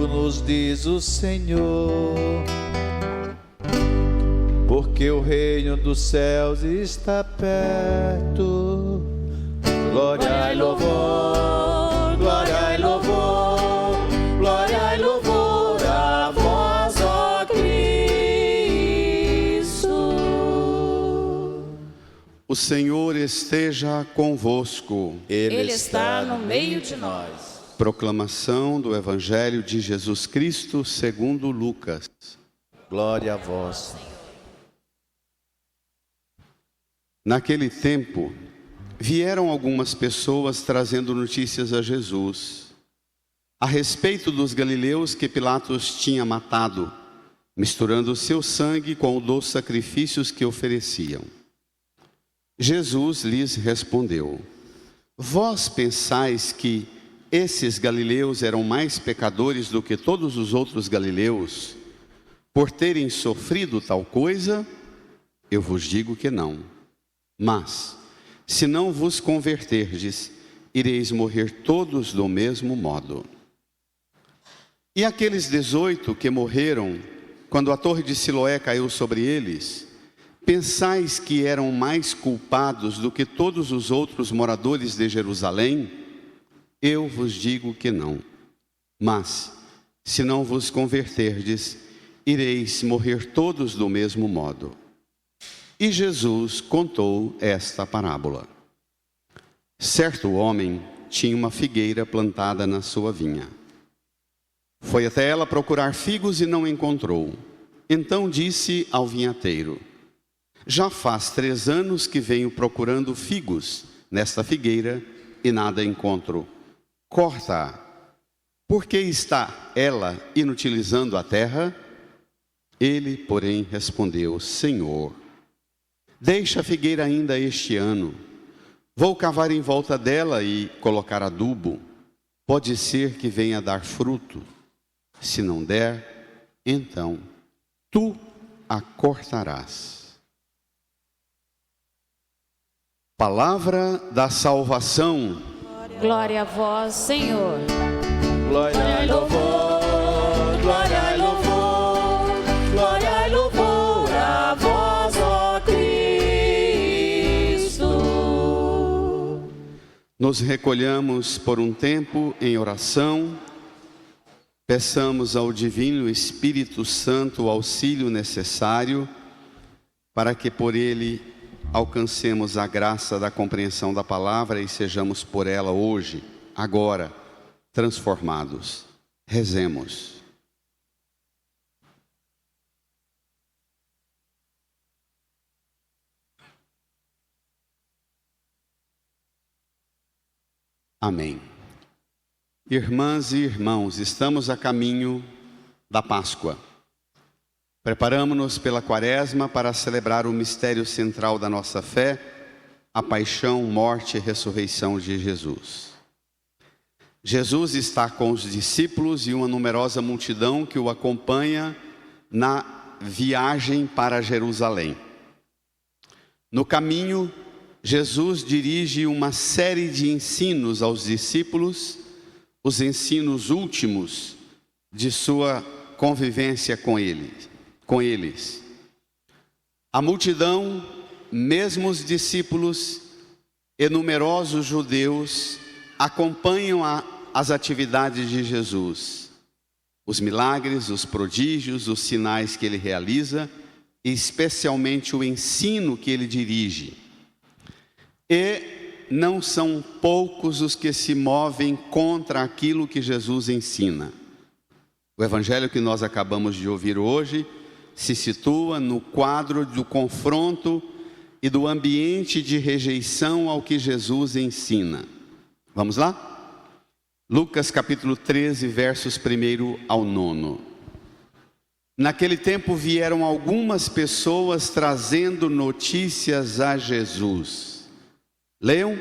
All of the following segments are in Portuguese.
comigo, nos diz o Senhor, porque o reino dos céus está perto. Glória e louvor, glória e louvor, glória e louvor a vós, ó Cristo. O Senhor esteja convosco. Ele está no meio de nós. Proclamação do Evangelho de Jesus Cristo segundo Lucas. Glória a vós. Naquele tempo, vieram algumas pessoas trazendo notícias a Jesus a respeito dos galileus que Pilatos tinha matado, misturando seu sangue com o dos sacrifícios que ofereciam. Jesus lhes respondeu: vós pensais que esses galileus eram mais pecadores do que todos os outros galileus, por terem sofrido tal coisa? Eu vos digo que não. Mas, se não vos converterdes, ireis morrer todos do mesmo modo. E aqueles 18 que morreram, quando a torre de Siloé caiu sobre eles, pensais que eram mais culpados do que todos os outros moradores de Jerusalém? Eu vos digo que não. Mas, se não vos converterdes, ireis morrer todos do mesmo modo. E Jesus contou esta parábola. Certo homem tinha uma figueira plantada na sua vinha. Foi até ela procurar figos e não encontrou. Então disse ao vinhateiro: já faz 3 anos que venho procurando figos nesta figueira e nada encontro. Corta-a. Por que está ela inutilizando a terra? Ele, porém, respondeu: Senhor, deixa a figueira ainda este ano. Vou cavar em volta dela e colocar adubo. Pode ser que venha a dar fruto. Se não der, então tu a cortarás. Palavra da salvação. Glória a vós, Senhor. Glória e louvor, glória e louvor, glória e louvor a vós, ó Cristo. Nos recolhamos por um tempo em oração. Peçamos ao Divino Espírito Santo o auxílio necessário para que por ele alcancemos a graça da compreensão da palavra e sejamos por ela hoje, agora, transformados. Rezemos. Amém. Irmãs e irmãos, estamos a caminho da Páscoa. Preparamo-nos pela Quaresma para celebrar o mistério central da nossa fé, a paixão, morte e ressurreição de Jesus. Jesus está com os discípulos e uma numerosa multidão que o acompanha na viagem para Jerusalém. No caminho, Jesus dirige uma série de ensinos aos discípulos, os ensinos últimos de sua convivência com eles. A multidão, mesmo os discípulos e numerosos judeus, acompanham as atividades de Jesus, os milagres, os prodígios, os sinais que ele realiza, e especialmente o ensino que ele dirige. E não são poucos os que se movem contra aquilo que Jesus ensina. O evangelho que nós acabamos de ouvir hoje se situa no quadro do confronto e do ambiente de rejeição ao que Jesus ensina. Vamos lá? Lucas capítulo 13, versos 1 ao 9. Naquele tempo vieram algumas pessoas trazendo notícias a Jesus. Leiam.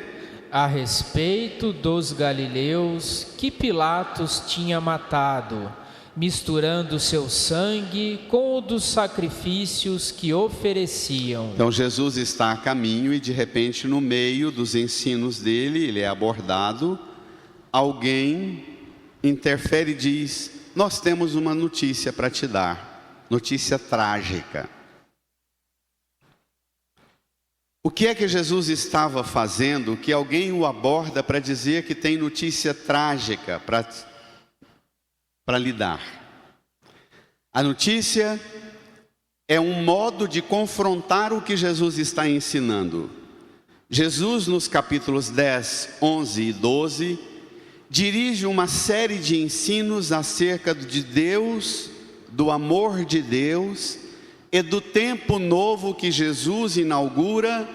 A respeito dos galileus que Pilatos tinha matado, misturando seu sangue com o dos sacrifícios que ofereciam. Então Jesus está a caminho e de repente no meio dos ensinos dele, ele é abordado. Alguém interfere e diz: nós temos uma notícia para te dar, notícia trágica. O que é que Jesus estava fazendo que alguém o aborda para dizer que tem notícia trágica para lhe dar? A notícia é um modo de confrontar o que Jesus está ensinando. Jesus, nos capítulos 10, 11 e 12, dirige uma série de ensinos acerca de Deus, do amor de Deus e do tempo novo que Jesus inaugura,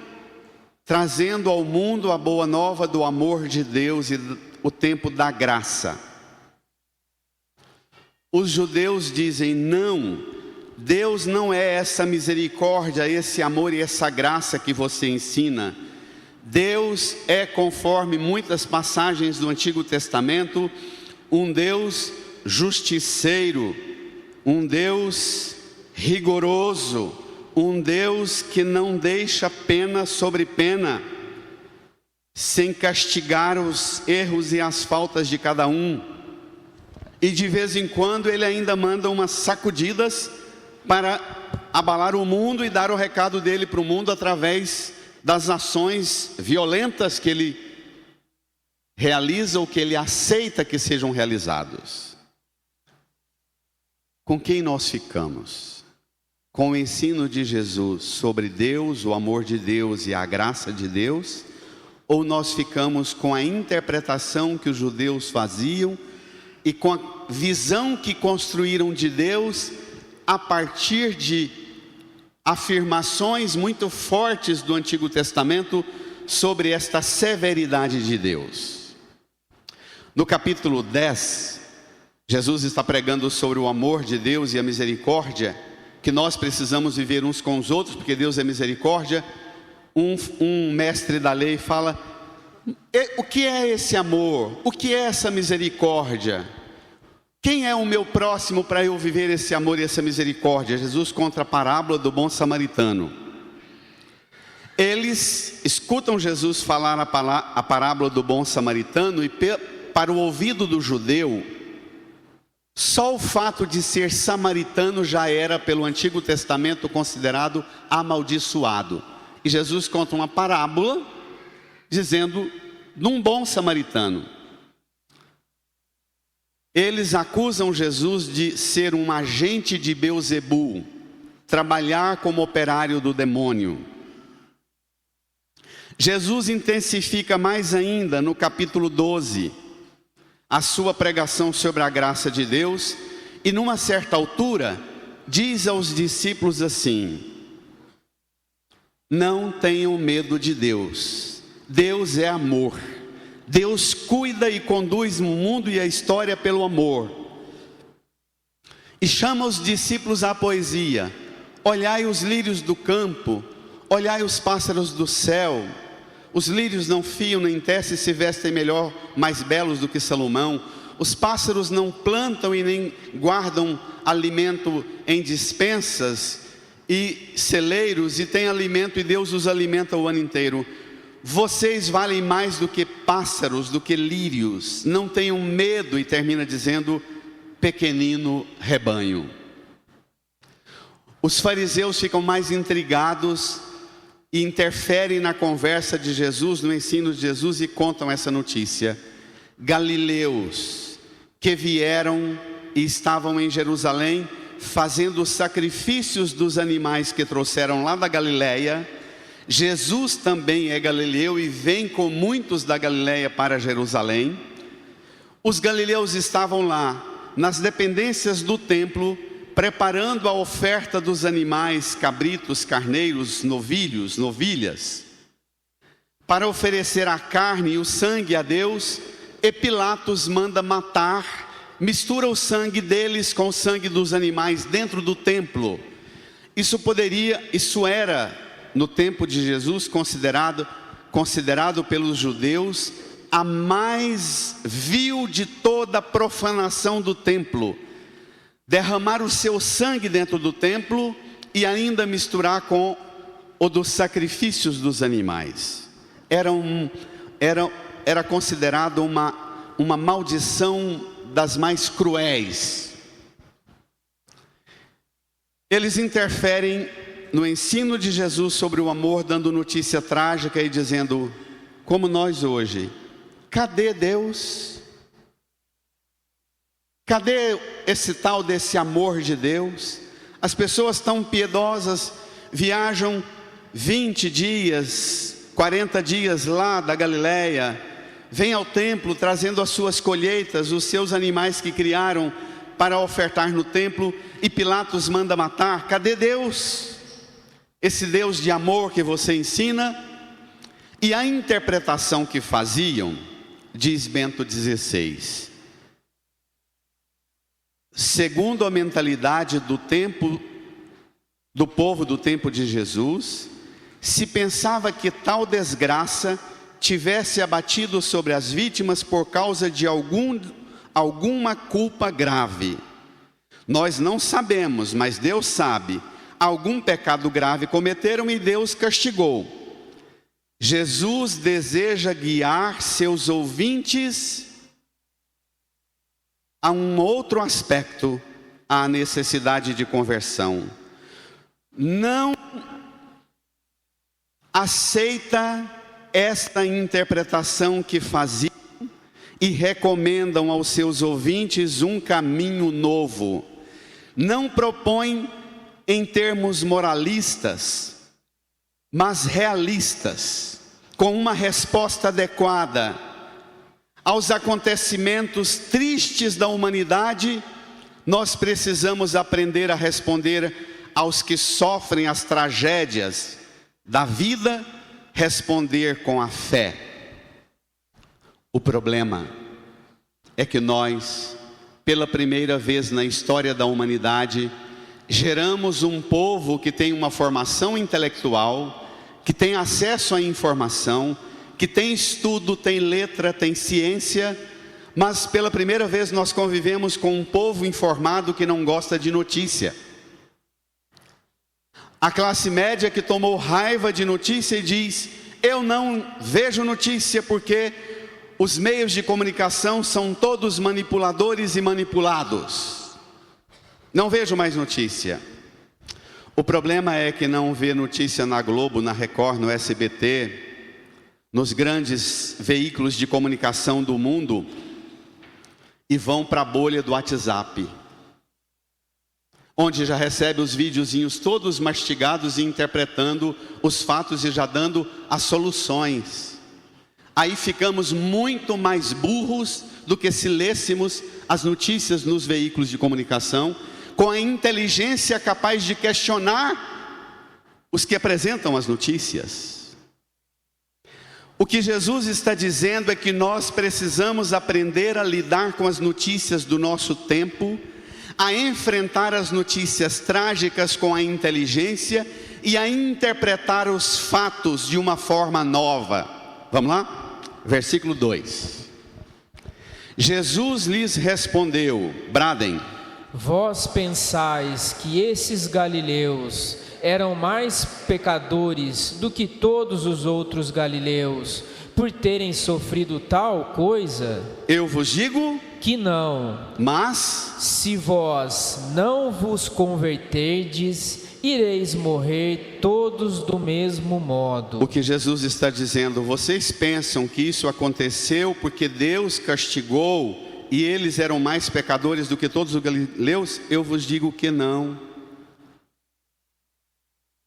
trazendo ao mundo a boa nova do amor de Deus e o tempo da graça. Os judeus dizem: não, Deus não é essa misericórdia, esse amor e essa graça que você ensina. Deus é, conforme muitas passagens do Antigo Testamento, um Deus justiceiro, um Deus rigoroso, um Deus que não deixa pena sobre pena, sem castigar os erros e as faltas de cada um. E de vez em quando Ele ainda manda umas sacudidas para abalar o mundo e dar o recado dele para o mundo através das ações violentas que Ele realiza ou que Ele aceita que sejam realizados. Com quem nós ficamos? Com o ensino de Jesus sobre Deus, o amor de Deus e a graça de Deus? Ou nós ficamos com a interpretação que os judeus faziam e com a visão que construíram de Deus a partir de afirmações muito fortes do Antigo Testamento sobre esta severidade de Deus? No capítulo 10, Jesus está pregando sobre o amor de Deus e a misericórdia, que nós precisamos viver uns com os outros, porque Deus é misericórdia. Um mestre da lei fala: o que é esse amor? O que é essa misericórdia? Quem é o meu próximo para eu viver esse amor e essa misericórdia? Jesus conta a parábola do bom samaritano. Eles escutam Jesus falar a parábola do bom samaritano, e para o ouvido do judeu, só o fato de ser samaritano já era, pelo Antigo Testamento, considerado amaldiçoado. E Jesus conta uma parábola dizendo de um bom samaritano. Eles acusam Jesus de ser um agente de Beelzebul, trabalhar como operário do demônio. Jesus intensifica mais ainda no capítulo 12 a sua pregação sobre a graça de Deus, e numa certa altura diz aos discípulos assim: não tenham medo de Deus. Deus é amor. Deus cuida e conduz o mundo e a história pelo amor. E chama os discípulos à poesia: olhai os lírios do campo, olhai os pássaros do céu. Os lírios não fiam nem tecem, se vestem melhor, mais belos do que Salomão. Os pássaros não plantam e nem guardam alimento em despensas e celeiros, e têm alimento, e Deus os alimenta o ano inteiro. Vocês valem mais do que pássaros, do que lírios. Não tenham medo. E termina dizendo: pequenino rebanho. Os fariseus ficam mais intrigados e interferem na conversa de Jesus, no ensino de Jesus, e contam essa notícia: galileus que vieram e estavam em Jerusalém fazendo os sacrifícios dos animais que trouxeram lá da Galileia. Jesus também é galileu e vem com muitos da Galileia para Jerusalém. Os galileus estavam lá nas dependências do templo, preparando a oferta dos animais, cabritos, carneiros, novilhos, novilhas, para oferecer a carne e o sangue a Deus. E Pilatos manda matar, mistura o sangue deles com o sangue dos animais dentro do templo. Isso era, no tempo de Jesus, considerado pelos judeus a mais vil de toda a profanação do templo. Derramar o seu sangue dentro do templo e ainda misturar com o dos sacrifícios dos animais. Era considerado uma maldição das mais cruéis. Eles interferem no ensino de Jesus sobre o amor, dando notícia trágica e dizendo, como nós hoje, cadê Deus? Cadê esse tal desse amor de Deus? As pessoas tão piedosas viajam 20 dias, 40 dias lá da Galileia, vêm ao templo trazendo as suas colheitas, os seus animais que criaram para ofertar no templo, e Pilatos manda matar. Cadê Deus? Esse Deus de amor que você ensina? E a interpretação que faziam, diz Bento XVI, segundo a mentalidade do tempo, do povo do tempo de Jesus, se pensava que tal desgraça tivesse abatido sobre as vítimas por causa de alguma culpa grave. Nós não sabemos, mas Deus sabe. Algum pecado grave cometeram e Deus castigou. Jesus deseja guiar seus ouvintes a um outro aspecto, a necessidade de conversão. Não aceita esta interpretação que faziam e recomendam aos seus ouvintes um caminho novo. Não propõe em termos moralistas, mas realistas, com uma resposta adequada aos acontecimentos tristes da humanidade. Nós precisamos aprender a responder aos que sofrem as tragédias da vida, responder com a fé. O problema é que nós, pela primeira vez na história da humanidade, geramos um povo que tem uma formação intelectual, que tem acesso à informação, que tem estudo, tem letra, tem ciência, mas pela primeira vez nós convivemos com um povo informado que não gosta de notícia. A classe média que tomou raiva de notícia e diz, eu não vejo notícia porque os meios de comunicação são todos manipuladores e manipulados. Não vejo mais notícia. O problema é que não vê notícia na Globo, na Record, no SBT, nos grandes veículos de comunicação do mundo, e vão para a bolha do WhatsApp, onde já recebe os videozinhos todos mastigados e interpretando os fatos e já dando as soluções. Aí ficamos muito mais burros do que se lêssemos as notícias nos veículos de comunicação, com a inteligência capaz de questionar os que apresentam as notícias. O que Jesus está dizendo é que nós precisamos aprender a lidar com as notícias do nosso tempo, a enfrentar as notícias trágicas com a inteligência e a interpretar os fatos de uma forma nova. Vamos lá? Versículo 2. Jesus lhes respondeu, bradem. Vós pensais que esses galileus eram mais pecadores do que todos os outros galileus, por terem sofrido tal coisa? Eu vos digo que não. Mas se vós não vos converterdes, ireis morrer todos do mesmo modo. O que Jesus está dizendo, vocês pensam que isso aconteceu porque Deus castigou e eles eram mais pecadores do que todos os galileus? Eu vos digo que não.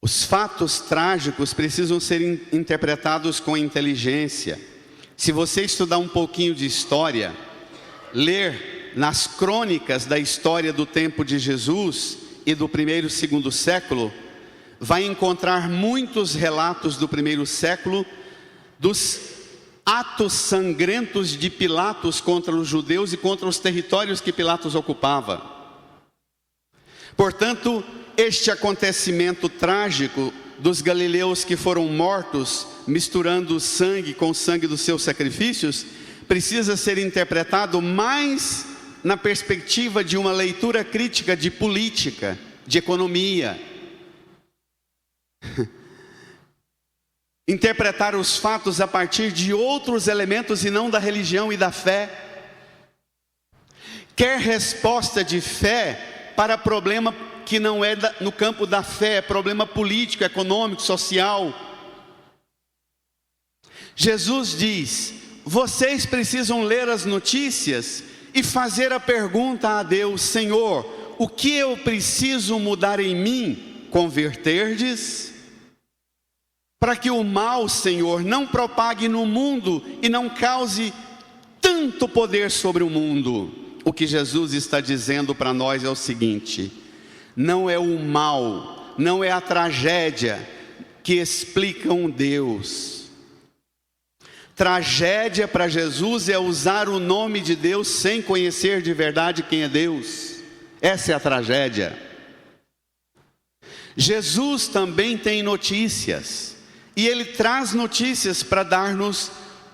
Os fatos trágicos precisam ser interpretados com inteligência. Se você estudar um pouquinho de história, ler nas crônicas da história do tempo de Jesus e do primeiro e segundo século, vai encontrar muitos relatos do primeiro século dos atos sangrentos de Pilatos contra os judeus e contra os territórios que Pilatos ocupava. Portanto, este acontecimento trágico dos galileus que foram mortos, misturando o sangue com o sangue dos seus sacrifícios, precisa ser interpretado mais na perspectiva de uma leitura crítica de política, de economia. Interpretar os fatos a partir de outros elementos e não da religião e da fé. Quer resposta de fé para problema que não é no campo da fé, é problema político, econômico, social. Jesus diz: vocês precisam ler as notícias e fazer a pergunta a Deus: Senhor, o que eu preciso mudar em mim? Converterdes? Para que o mal, Senhor, não propague no mundo e não cause tanto poder sobre o mundo. O que Jesus está dizendo para nós é o seguinte: não é o mal, não é a tragédia que explicam Deus. Tragédia para Jesus é usar o nome de Deus sem conhecer de verdade quem é Deus. Essa é a tragédia. Jesus também tem notícias, e Ele traz notícias para dar-nos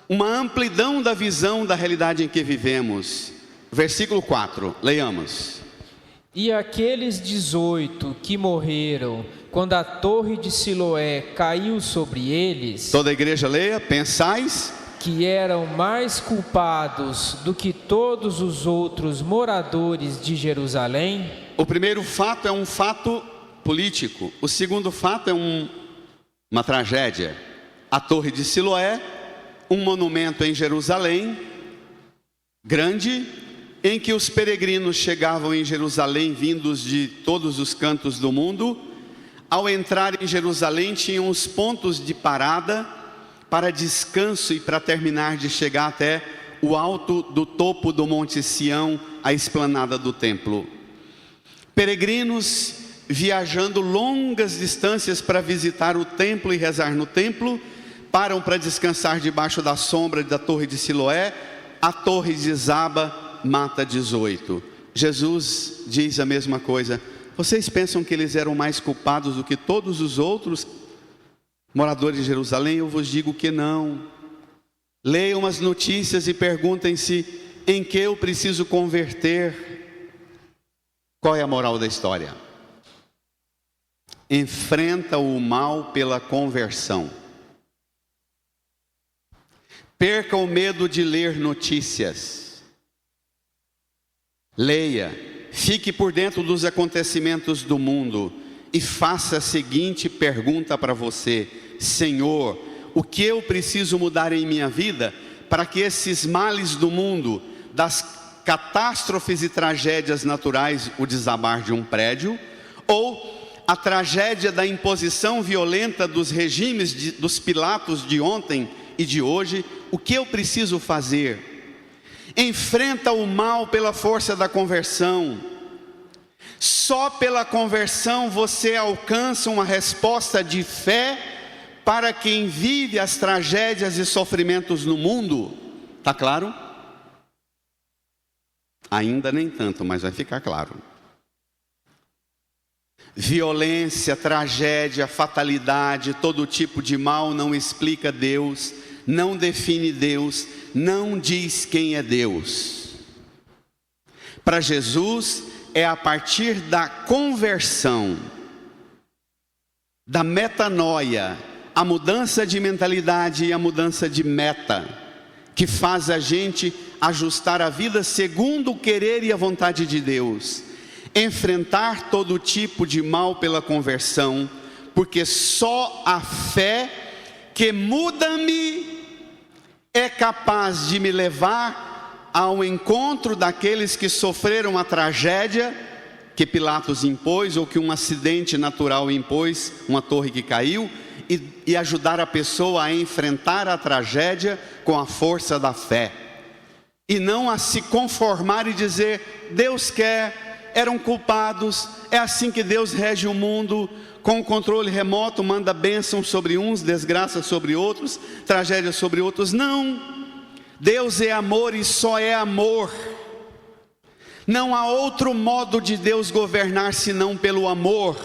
uma amplidão da visão da realidade em que vivemos. Versículo 4, leiamos. E aqueles 18 que morreram quando a torre de Siloé caiu sobre eles, Toda a igreja leia. Pensais que eram mais culpados do que todos os outros moradores de Jerusalém? O primeiro fato é um fato político. O segundo fato é uma tragédia. A torre de Siloé, um monumento em Jerusalém, grande, em que os peregrinos chegavam em Jerusalém vindos de todos os cantos do mundo. Ao entrar em Jerusalém tinham os pontos de parada para descanso e para terminar de chegar até o alto do topo do Monte Sião, a esplanada do templo. Peregrinos viajando longas distâncias para visitar o templo e rezar no templo, param para descansar debaixo da sombra da torre de Siloé. A torre desaba, mata 18. Jesus diz a mesma coisa. Vocês pensam que eles eram mais culpados do que todos os outros moradores de Jerusalém? Eu vos digo que não. Leiam as notícias e perguntem-se: em que eu preciso converter? Qual é a moral da história? Enfrenta o mal pela conversão. Perca o medo de ler notícias. Leia, fique por dentro dos acontecimentos do mundo e faça a seguinte pergunta para você: Senhor, o que eu preciso mudar em minha vida para que esses males do mundo, das catástrofes e tragédias naturais, o desabar de um prédio, ou a tragédia da imposição violenta dos regimes dos Pilatos de ontem e de hoje, o que eu preciso fazer? Enfrenta o mal pela força da conversão. Só pela conversão você alcança uma resposta de fé para quem vive as tragédias e sofrimentos no mundo. Está claro? Ainda nem tanto, mas vai ficar claro. Violência, tragédia, fatalidade, todo tipo de mal não explica Deus, não define Deus, não diz quem é Deus. Para Jesus é a partir da conversão, da metanoia, a mudança de mentalidade e a mudança de meta, que faz a gente ajustar a vida segundo o querer e a vontade de Deus. Enfrentar todo tipo de mal pela conversão, porque só a fé que muda-me é capaz de me levar ao encontro daqueles que sofreram a tragédia que Pilatos impôs, ou que um acidente natural impôs, uma torre que caiu, e ajudar a pessoa a enfrentar a tragédia com a força da fé, e não a se conformar e dizer: Deus quer, eram culpados, é assim que Deus rege o mundo, com o controle remoto, manda bênção sobre uns, desgraça sobre outros, tragédia sobre outros. Não, Deus é amor e só é amor. Não há outro modo de Deus governar senão pelo amor.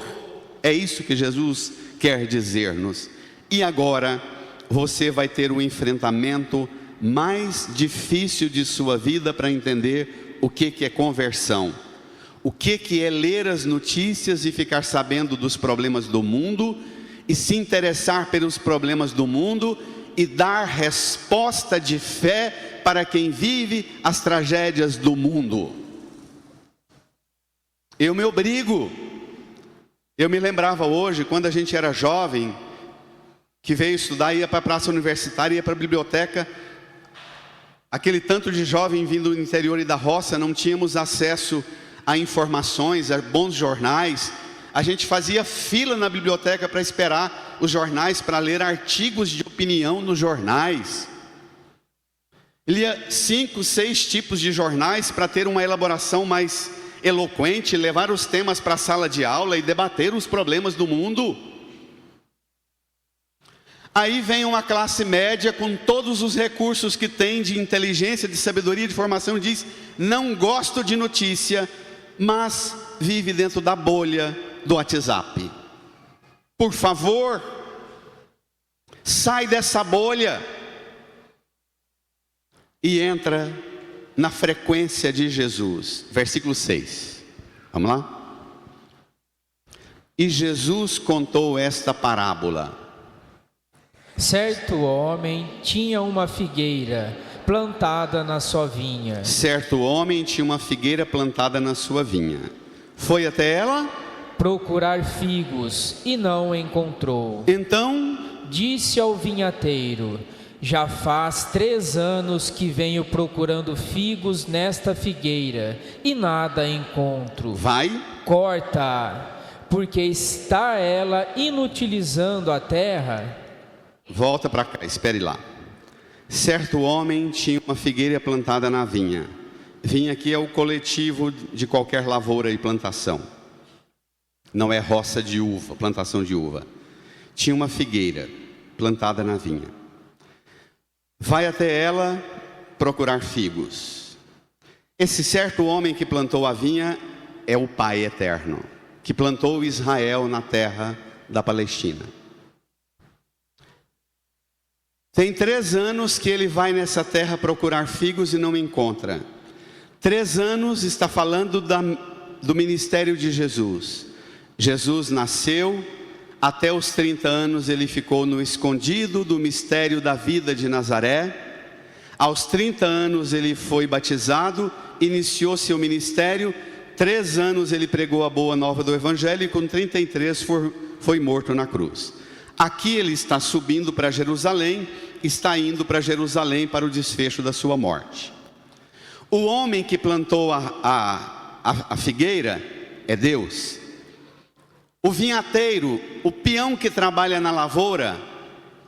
É isso que Jesus quer dizer-nos. E agora você vai ter o enfrentamento mais difícil de sua vida para entender o que é conversão. O que é ler as notícias e ficar sabendo dos problemas do mundo, e se interessar pelos problemas do mundo, e dar resposta de fé para quem vive as tragédias do mundo. Eu me obrigo Eu me lembrava hoje, quando a gente era jovem, que veio estudar, ia para a praça universitária, ia para a biblioteca. Aquele tanto de jovem vindo do interior e da roça, não tínhamos acesso a informações, a bons jornais. A gente fazia fila na biblioteca para esperar os jornais, para ler artigos de opinião nos jornais. Lia 5, 6 tipos de jornais para ter uma elaboração mais eloquente, levar os temas para a sala de aula e debater os problemas do mundo. Aí vem uma classe média com todos os recursos que tem de inteligência, de sabedoria, de formação, e diz: não gosto de notícia, mas vive dentro da bolha do WhatsApp. Por favor, sai dessa bolha e entra na frequência de Jesus. Versículo 6, vamos lá? E Jesus contou esta parábola. Certo homem tinha uma figueira plantada na sua vinha. Certo homem tinha uma figueira plantada na sua vinha. Foi até ela procurar figos e não encontrou. Então disse ao vinhateiro: já faz 3 anos que venho procurando figos nesta figueira e nada encontro. Vai, corta, porque está ela inutilizando a terra. Volta para cá, espere lá. Certo homem tinha uma figueira plantada na vinha. Vinha aqui é o coletivo de qualquer lavoura e plantação. Não é roça de uva, plantação de uva. Tinha uma figueira plantada na vinha. Vai até ela procurar figos. Esse certo homem que plantou a vinha é o Pai eterno, que plantou Israel na terra da Palestina. Tem 3 anos que ele vai nessa terra procurar figos e não encontra. 3 anos está falando do ministério de Jesus. Jesus nasceu, até os 30 anos ele ficou no escondido do mistério da vida de Nazaré. Aos 30 anos ele foi batizado, iniciou seu ministério. 3 anos ele pregou a boa nova do Evangelho e com 33 foi morto na cruz. Aqui ele está subindo para Jerusalém, está indo para Jerusalém para o desfecho da sua morte. O homem que plantou a figueira é Deus. O vinhateiro, o peão que trabalha na lavoura,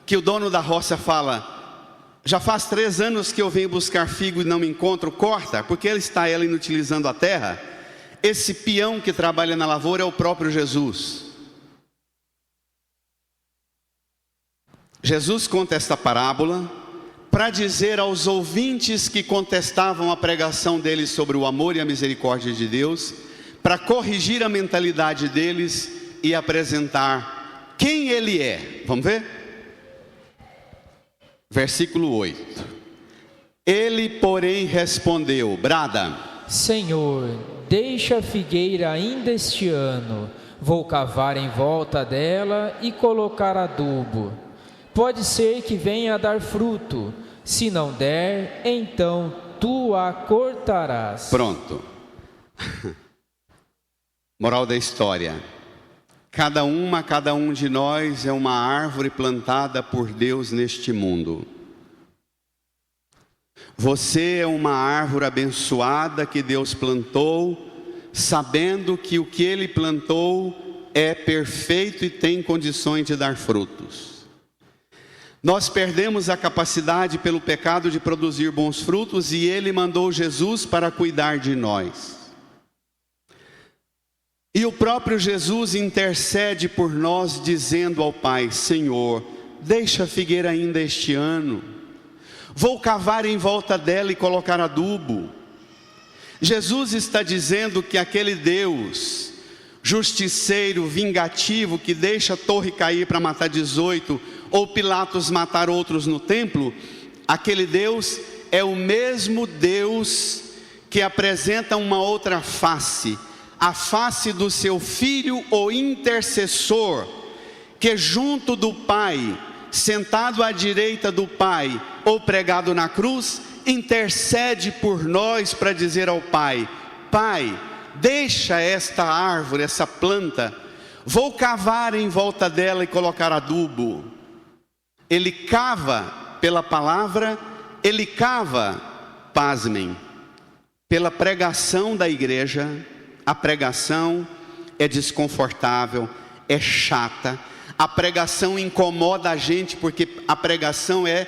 que o dono da roça fala: já faz 3 anos que eu venho buscar figo e não me encontro, corta, porque ela está inutilizando a terra. Esse peão que trabalha na lavoura é o próprio Jesus. Jesus conta esta parábola para dizer aos ouvintes que contestavam a pregação deles sobre o amor e a misericórdia de Deus, para corrigir a mentalidade deles e apresentar quem Ele é. Vamos ver? Versículo 8. Ele, porém, respondeu, brada: Senhor, deixa a figueira ainda este ano, vou cavar em volta dela e colocar adubo. Pode ser que venha a dar fruto, se não der, então tu a cortarás. Pronto. Moral da história: cada um de nós é uma árvore plantada por Deus neste mundo. Você é uma árvore abençoada que Deus plantou, sabendo que o que Ele plantou é perfeito e tem condições de dar frutos. Nós perdemos a capacidade pelo pecado de produzir bons frutos e Ele mandou Jesus para cuidar de nós. E o próprio Jesus intercede por nós dizendo ao Pai: Senhor, deixa a figueira ainda este ano, vou cavar em volta dela e colocar adubo. Jesus está dizendo que aquele Deus justiceiro, vingativo, que deixa a torre cair para matar 18, ou Pilatos matar outros no templo, aquele Deus é o mesmo Deus que apresenta uma outra face, a face do seu Filho, o intercessor, que junto do Pai, sentado à direita do Pai, ou pregado na cruz, intercede por nós para dizer ao Pai: Pai, deixa esta árvore, essa planta, vou cavar em volta dela e colocar adubo. Ele cava pela palavra, ele cava, pasmem, pela pregação da igreja. A pregação é desconfortável, é chata. A pregação incomoda a gente, porque a pregação é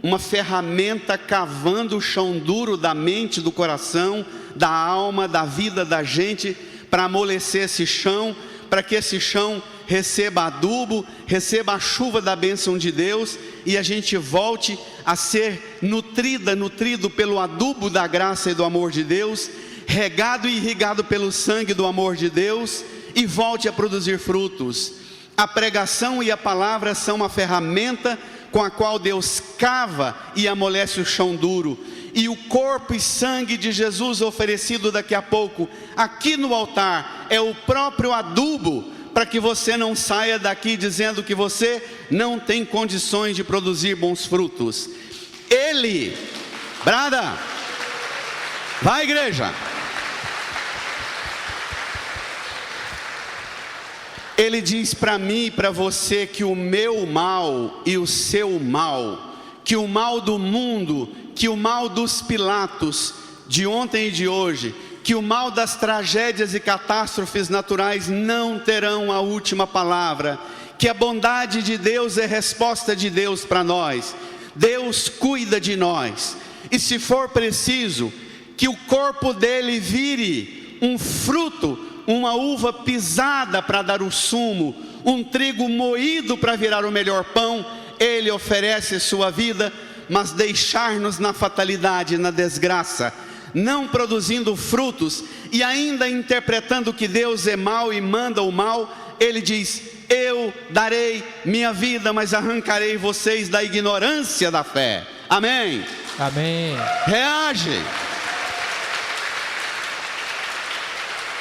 uma ferramenta cavando o chão duro da mente, do coração, da alma, da vida da gente, para amolecer esse chão, para que esse chão receba adubo, receba a chuva da bênção de Deus, e a gente volte a ser nutrido pelo adubo da graça e do amor de Deus, regado e irrigado pelo sangue do amor de Deus, e volte a produzir frutos. A pregação e a palavra são uma ferramenta com a qual Deus cava e amolece o chão duro. E o corpo e sangue de Jesus oferecido daqui a pouco, aqui no altar, é o próprio adubo, para que você não saia daqui dizendo que você não tem condições de produzir bons frutos. Ele, brada, vai igreja. Ele diz para mim e para você que o meu mal e o seu mal, que o mal do mundo, que o mal dos Pilatos de ontem e de hoje, que o mal das tragédias e catástrofes naturais não terão a última palavra, que a bondade de Deus é resposta de Deus para nós. Deus cuida de nós, e se for preciso, que o corpo dele vire um fruto, uma uva pisada para dar o sumo, um trigo moído para virar o melhor pão, ele oferece sua vida, mas deixar-nos na fatalidade, na desgraça, não produzindo frutos, e ainda interpretando que Deus é mau e manda o mal, ele diz: eu darei minha vida, mas arrancarei vocês da ignorância da fé. Amém? Amém. Reage.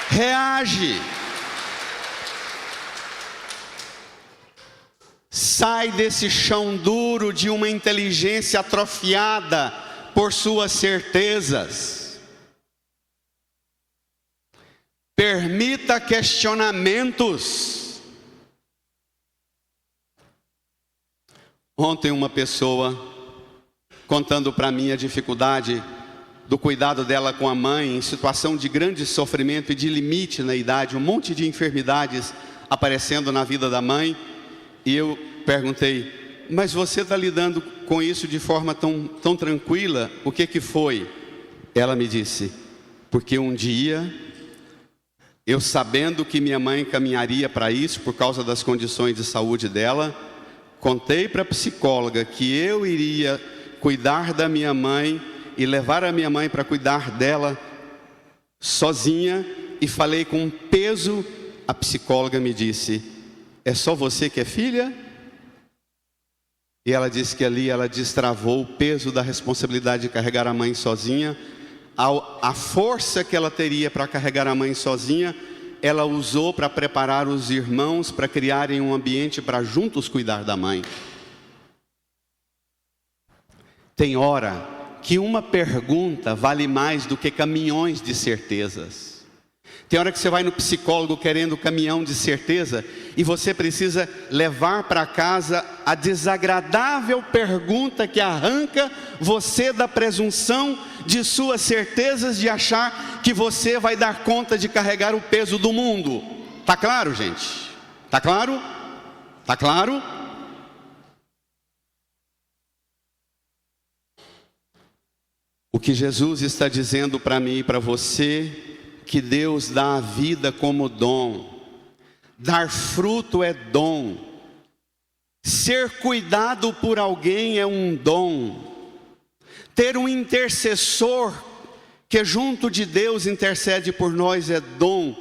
Reage. Sai desse chão duro de uma inteligência atrofiada por suas certezas. Permita questionamentos. Ontem uma pessoa contando para mim a dificuldade do cuidado dela com a mãe, em situação de grande sofrimento e de limite na idade, um monte de enfermidades aparecendo na vida da mãe, e eu perguntei: mas você está lidando com isso de forma tão tranquila, o que foi? Ela me disse: porque um dia, eu sabendo que minha mãe caminharia para isso, por causa das condições de saúde dela, contei para a psicóloga que eu iria cuidar da minha mãe e levar a minha mãe para cuidar dela sozinha, e falei com peso. A psicóloga me disse: é só você que é filha? E ela disse que ali ela destravou o peso da responsabilidade de carregar a mãe sozinha. A força que ela teria para carregar a mãe sozinha, ela usou para preparar os irmãos para criarem um ambiente para juntos cuidar da mãe. Tem hora que uma pergunta vale mais do que caminhões de certezas. Tem hora que você vai no psicólogo querendo caminhão de certeza, e você precisa levar para casa a desagradável pergunta que arranca você da presunção de suas certezas, de achar que você vai dar conta de carregar o peso do mundo. Tá claro, gente? Tá claro? Tá claro? O que Jesus está dizendo para mim e para você, que Deus dá a vida como dom. Dar fruto é dom. Ser cuidado por alguém é um dom. Ter um intercessor que junto de Deus intercede por nós é dom,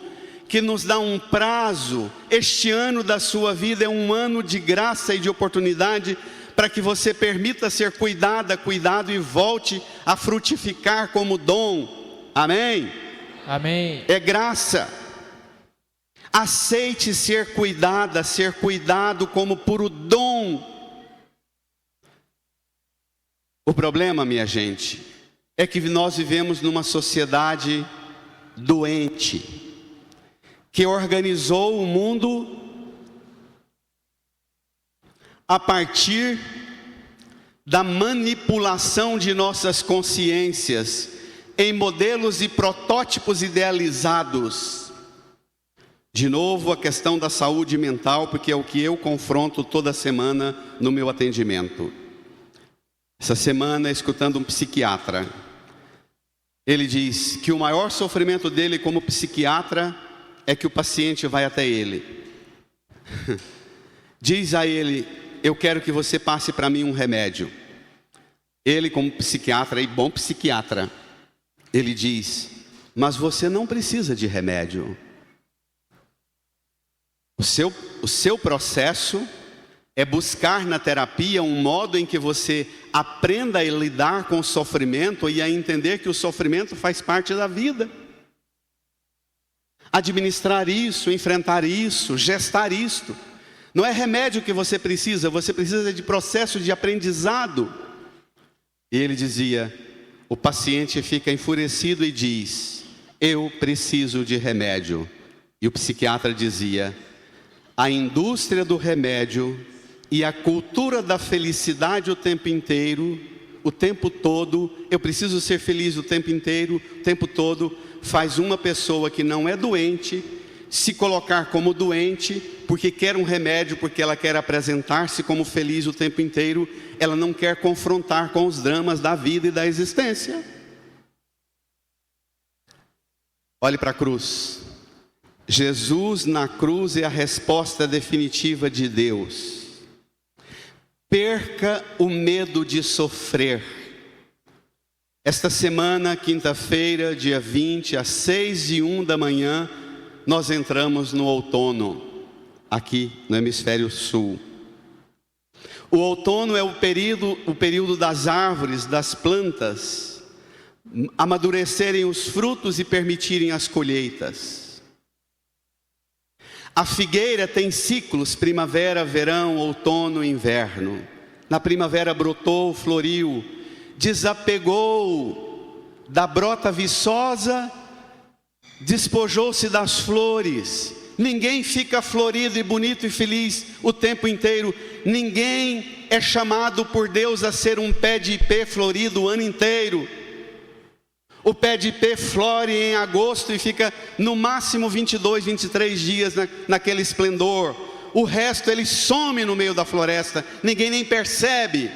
que nos dá um prazo. Este ano da sua vida é um ano de graça e de oportunidade, para que você permita ser cuidado e volte a frutificar como dom. Amém? Amém. É graça. Aceite ser cuidada, ser cuidado como puro dom. O problema, minha gente, é que nós vivemos numa sociedade doente, que organizou o mundo a partir da manipulação de nossas consciências em modelos e protótipos idealizados. De novo, a questão da saúde mental, porque é o que eu confronto toda semana no meu atendimento. Essa semana, escutando um psiquiatra, ele diz que o maior sofrimento dele como psiquiatra é que o paciente vai até ele. Diz a ele: eu quero que você passe para mim um remédio. Ele, como psiquiatra e bom psiquiatra, ele diz: mas você não precisa de remédio. O seu processo é buscar na terapia um modo em que você aprenda a lidar com o sofrimento e a entender que o sofrimento faz parte da vida. Administrar isso, enfrentar isso, gestar isto. Não é remédio que você precisa de processo de aprendizado. E ele dizia: o paciente fica enfurecido e diz: eu preciso de remédio. E o psiquiatra dizia: a indústria do remédio e a cultura da felicidade o tempo inteiro, o tempo todo, eu preciso ser feliz o tempo inteiro, o tempo todo, faz uma pessoa que não é doente se colocar como doente porque quer um remédio, porque ela quer apresentar-se como feliz o tempo inteiro. Ela não quer confrontar com os dramas da vida e da existência. Olhe para a cruz. Jesus na cruz é a resposta definitiva de Deus. Perca o medo de sofrer. Esta semana, quinta-feira, dia 20, às 6:01 da manhã, nós entramos no outono, aqui no hemisfério sul. O outono é o período das árvores, das plantas, amadurecerem os frutos e permitirem as colheitas. A figueira tem ciclos: primavera, verão, outono, inverno. Na primavera brotou, floriu, desapegou da brota viçosa, despojou-se das flores. Ninguém fica florido e bonito e feliz o tempo inteiro. Ninguém é chamado por Deus a ser um pé de ipê florido o ano inteiro. O pé de ipê flore em agosto e fica no máximo 22, 23 dias naquele esplendor. O resto ele some no meio da floresta, ninguém nem percebe.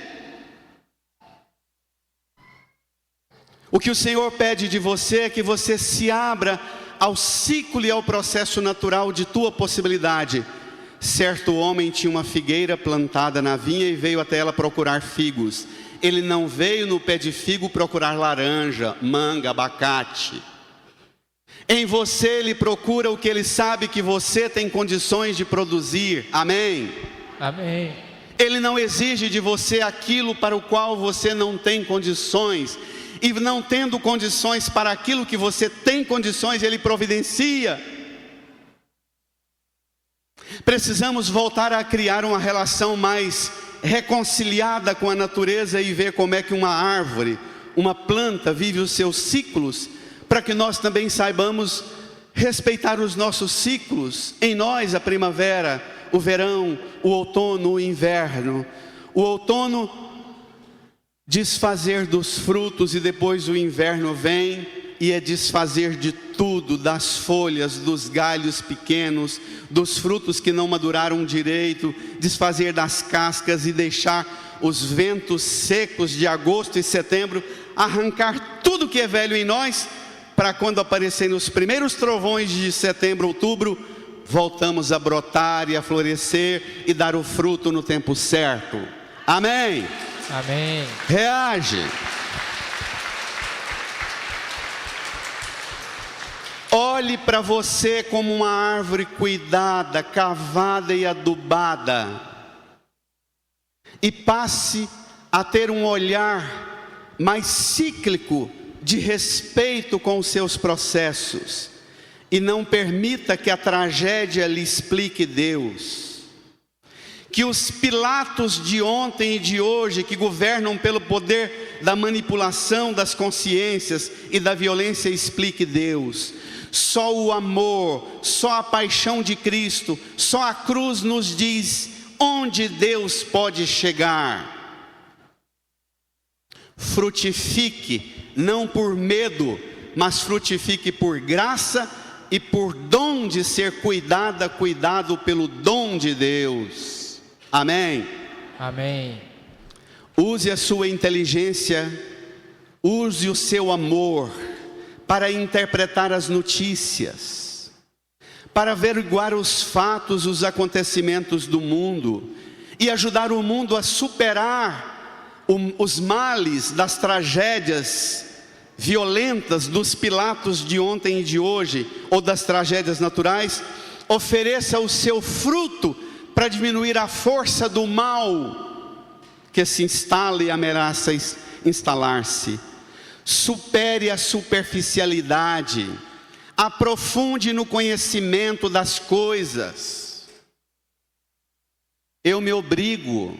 O que o Senhor pede de você é que você se abra ao ciclo e ao processo natural de tua possibilidade. Certo homem tinha uma figueira plantada na vinha e veio até ela procurar figos. Ele não veio no pé de figo procurar laranja, manga, abacate. Em você ele procura o que ele sabe que você tem condições de produzir. Amém? Amém. Ele não exige de você aquilo para o qual você não tem condições. E não tendo condições para aquilo que você tem condições, ele providencia. Precisamos voltar a criar uma relação mais reconciliada com a natureza e ver como é que uma árvore, uma planta vive os seus ciclos, para que nós também saibamos respeitar os nossos ciclos. Em nós a primavera, o verão, o outono, o inverno. O outono, desfazer dos frutos, e depois o inverno vem e é desfazer de tudo, das folhas, dos galhos pequenos, dos frutos que não maduraram direito, desfazer das cascas e deixar os ventos secos de agosto e setembro arrancar tudo que é velho em nós, para quando aparecerem os primeiros trovões de setembro, outubro, voltamos a brotar e a florescer e dar o fruto no tempo certo. Amém? Amém. Reage. Olhe para você como uma árvore cuidada, cavada e adubada, e passe a ter um olhar mais cíclico de respeito com os seus processos, e não permita que a tragédia lhe explique Deus. Que os Pilatos de ontem e de hoje, que governam pelo poder da manipulação das consciências e da violência explique Deus. Só o amor, só a paixão de Cristo, só a cruz nos diz onde Deus pode chegar. Frutifique, não por medo, mas frutifique por graça e por dom de ser cuidado pelo dom de Deus. Amém? Amém. Use a sua inteligência, use o seu amor para interpretar as notícias, para averiguar os fatos, os acontecimentos do mundo e ajudar o mundo a superar os males das tragédias violentas dos Pilatos de ontem e de hoje, ou das tragédias naturais. Ofereça o seu fruto para diminuir a força do mal que se instala e ameaça instalar-se. Supere a superficialidade, aprofunde no conhecimento das coisas. Eu me obrigo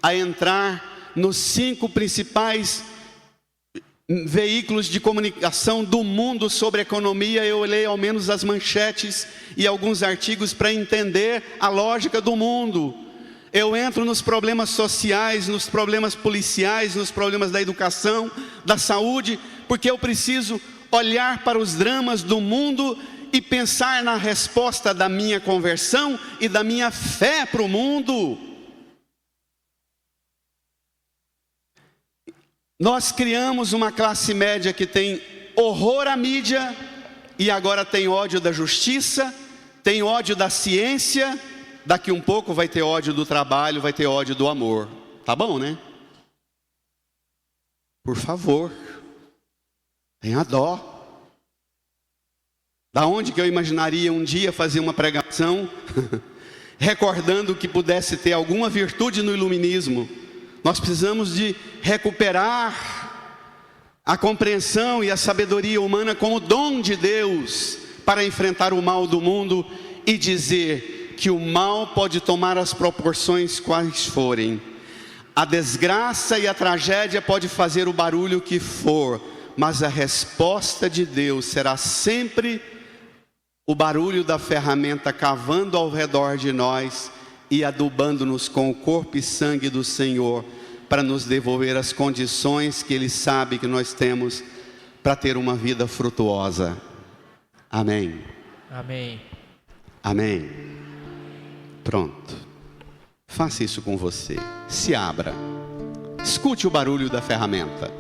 a entrar nos 5 principais veículos de comunicação do mundo sobre economia. Eu leio ao menos as manchetes e alguns artigos para entender a lógica do mundo. Eu entro nos problemas sociais, nos problemas policiais, nos problemas da educação, da saúde, porque eu preciso olhar para os dramas do mundo e pensar na resposta da minha conversão e da minha fé para o mundo. Nós criamos uma classe média que tem horror à mídia e agora tem ódio da justiça, tem ódio da ciência. Daqui um pouco vai ter ódio do trabalho, vai ter ódio do amor. Tá bom, né? Por favor, tenha dó. Da onde que eu imaginaria um dia fazer uma pregação recordando que pudesse ter alguma virtude no iluminismo? Nós precisamos de recuperar a compreensão e a sabedoria humana como dom de Deus para enfrentar o mal do mundo e dizer que o mal pode tomar as proporções quais forem. A desgraça e a tragédia pode fazer o barulho que for, mas a resposta de Deus será sempre o barulho da ferramenta cavando ao redor de nós e adubando-nos com o corpo e sangue do Senhor, para nos devolver as condições que Ele sabe que nós temos para ter uma vida frutuosa. Amém. Amém. Amém. Pronto. Faça isso com você. Se abra. Escute o barulho da ferramenta.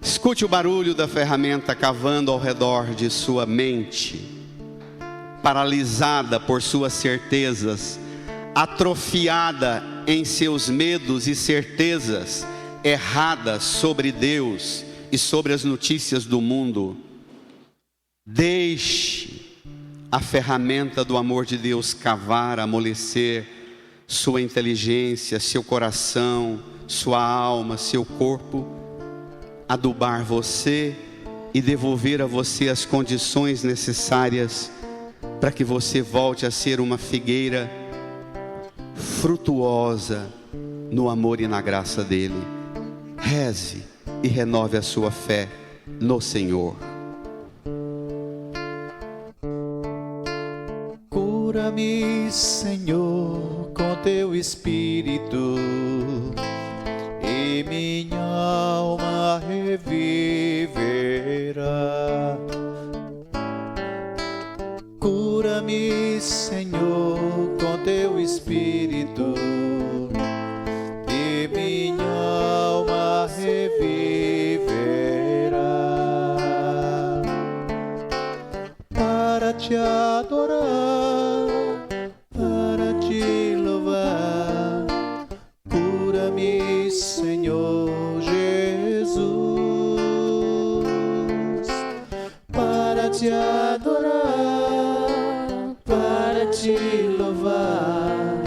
Escute o barulho da ferramenta cavando ao redor de sua mente, paralisada por suas certezas, atrofiada em seus medos e certezas erradas sobre Deus e sobre as notícias do mundo. Deixe a ferramenta do amor de Deus cavar, amolecer sua inteligência, seu coração, sua alma, seu corpo, adubar você e devolver a você as condições necessárias para que você volte a ser uma figueira frutuosa no amor e na graça dele. Reze e renove a sua fé no Senhor. Cura-me, Senhor, com teu Espírito, e minha alma reviverá. Cura-me, Senhor, com teu Espírito, e minha alma reviverá. Para te adorar, para te louvar, cura-me, Senhor Jesus. Para te adorar, para te louvar,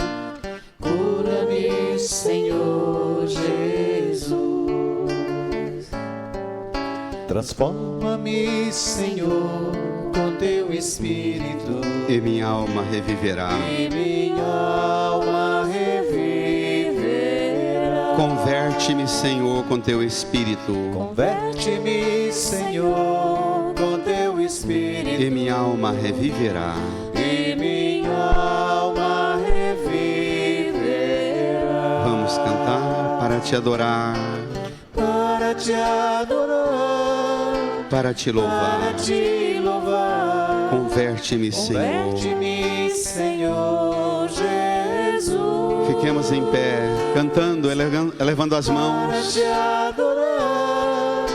cura-me, Senhor Jesus. Transforma-me, Senhor, com teu Espírito, E minha alma reviverá. e minha alma reviverá. Converte-me, Senhor, com teu Espírito. Converte-me, Senhor, com teu Espírito. E minha alma reviverá. E minha alma reviverá. Vamos cantar para te adorar, Para te adorar, para te louvar. para te louvar. Converte-me, Senhor. Converte-me, Senhor Jesus. Fiquemos em pé, cantando, elevando as Para mãos. te adorar,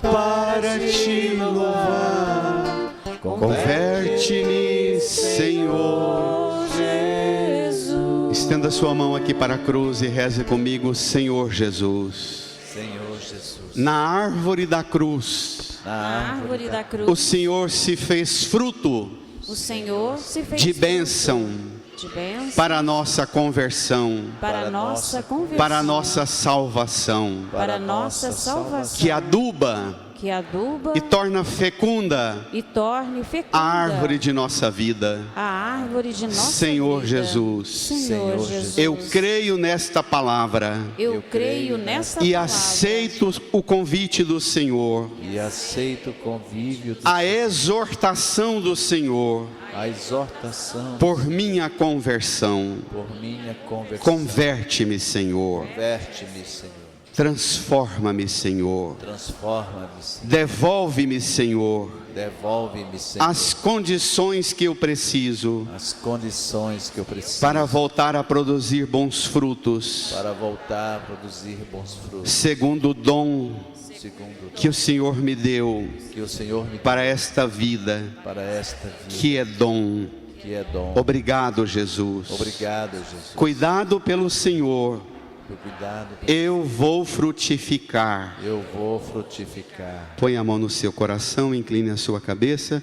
para te louvar. Converte-me, Senhor. Jesus. Estenda sua mão aqui para a cruz e reze comigo, Senhor Jesus. Senhor Jesus. Na árvore da cruz, Na árvore da o cruz, Senhor se fez fruto o Senhor se fez de bênção de bênção para a nossa conversão, para a nossa conversão, para a nossa salvação, para a nossa salvação, que aduba que aduba e torna fecunda e torne fecunda a árvore de nossa vida. a árvore de nossa Senhor vida. Jesus, Senhor Jesus, eu creio nesta palavra eu creio nessa e palavra aceito o convite do Senhor, E aceito o convívio, a exortação do Senhor a exortação por minha conversão. por minha conversão. Converte-me, Senhor. Converte-me, Senhor. Transforma-me, Senhor. Transforma-me, Senhor. Devolve-me, Senhor, Devolve-me, Senhor, as condições que eu preciso as condições que eu preciso para voltar a produzir bons frutos, para voltar a produzir bons frutos, segundo o dom segundo que o Senhor me deu que o Senhor me deu para esta vida, para esta vida, que é dom. que é dom. Obrigado, Jesus. Obrigado, Jesus. Cuidado pelo Senhor, Por cuidado, eu vou frutificar. eu vou frutificar. Põe a mão no seu coração, incline a sua cabeça,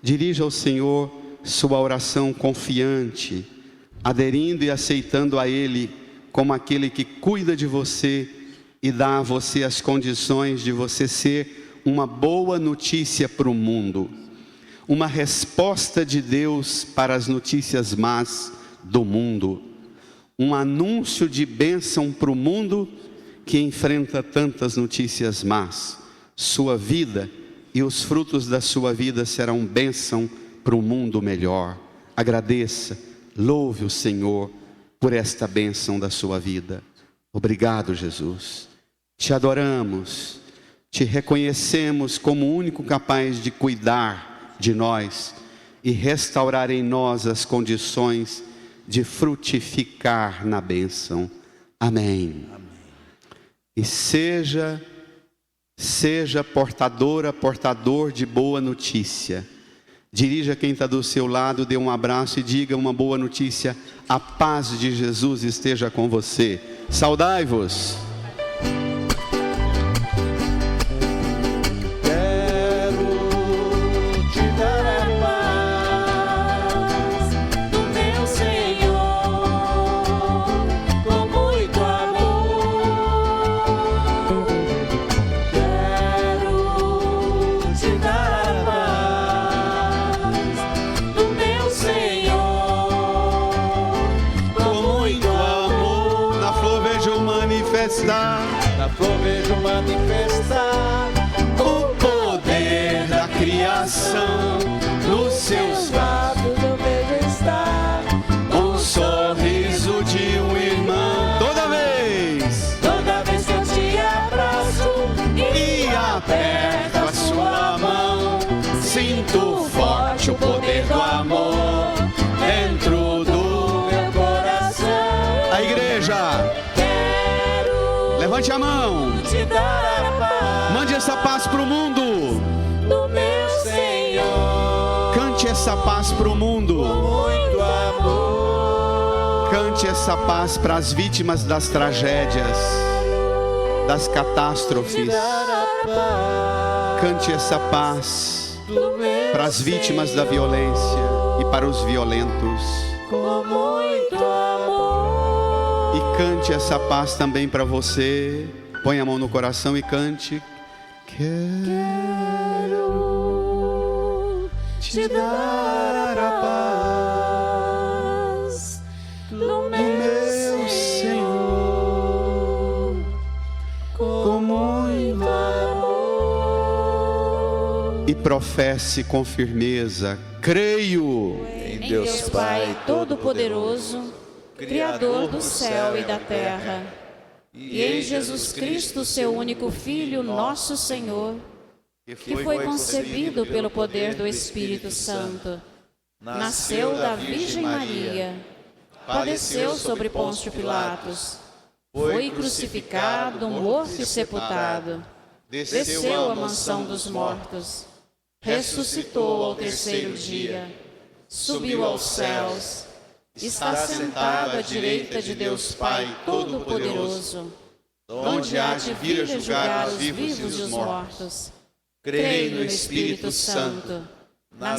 dirija ao Senhor sua oração confiante, aderindo e aceitando a Ele como aquele que cuida de você e dá a você as condições de você ser uma boa notícia para o mundo, uma resposta de Deus para as notícias más do mundo, um anúncio de bênção para o mundo que enfrenta tantas notícias más. Sua vida e os frutos da sua vida serão bênção para um mundo melhor. Agradeça, louve o Senhor por esta bênção da sua vida. Obrigado, Jesus. Te adoramos, te reconhecemos como o único capaz de cuidar de nós e restaurar em nós as condições de frutificar na bênção. Amém. E seja portador de boa notícia. Dirija quem está do seu lado, dê um abraço e diga uma boa notícia. A paz de Jesus esteja com você. Saudai-vos. Na flor vejo manifestar o poder da criação. Nos seus lábios eu vejo estar o sorriso de um irmão. Toda vez que eu te abraço e aperto a sua mão, sinto forte o poder do amor dentro do meu coração. A igreja, levante a mão, te dar a paz mande essa paz para o mundo. do meu Senhor. Cante essa paz para o mundo. Muito amor. Cante essa paz para as vítimas das tragédias, das catástrofes. Cante essa paz para as vítimas da violência e para os violentos. Com muito amor. E cante essa paz também para você. Põe a mão no coração e cante. Quero te dar a paz do meu Senhor. professe com firmeza: creio. Em Deus Pai Todo-Poderoso, Criador do céu e da terra, e em Jesus Cristo, seu único Filho, nosso Senhor, que foi concebido pelo poder do Espírito Santo, nasceu da Virgem Maria, padeceu sobre Pôncio Pilatos, foi crucificado, morto e sepultado, desceu à mansão dos mortos, ressuscitou ao terceiro dia, subiu aos céus, está sentado à direita de Deus Pai Todo-Poderoso, onde há de vir a julgar os vivos e os mortos. Creio no Espírito Santo, na